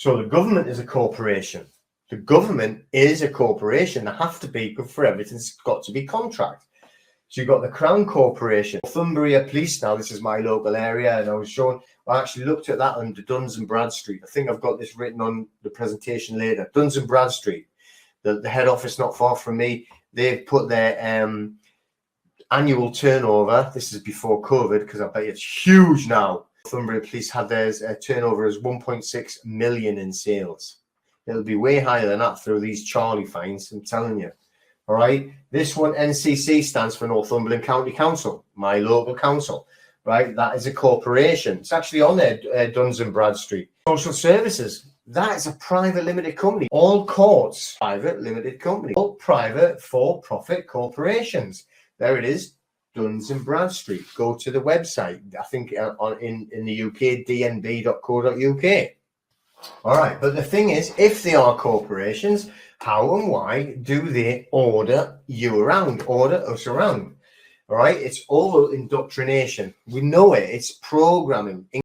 So the government is a corporation. The government is a corporation. They have to be, but for everything's got to be contract. So you've got the Crown Corporation, Northumbria Police. Now, this is my local area, and I actually looked at that under Duns and Bradstreet. I think I've got this written on the presentation later. Duns and Bradstreet, the head office not far from me, they've put their annual turnover. This is before COVID, because I bet it's huge now. Northumbria Police had theirs turnover as 1.6 million in sales. It'll be way higher than that through these Charlie fines, I'm telling you. All right, this one, NCC, stands for Northumberland County Council, my local council, right? That is a corporation. It's actually on there, Duns and Bradstreet. Social Services, that is a private limited company. All courts, private limited company. All private for-profit corporations. There it is, Duns and Bradstreet. Go to the website, I think in the UK, dnb.co.uk. All right, but the thing is, if they are corporations, how and why do they order you around, order us around? All right, it's all indoctrination. We know it. It's programming.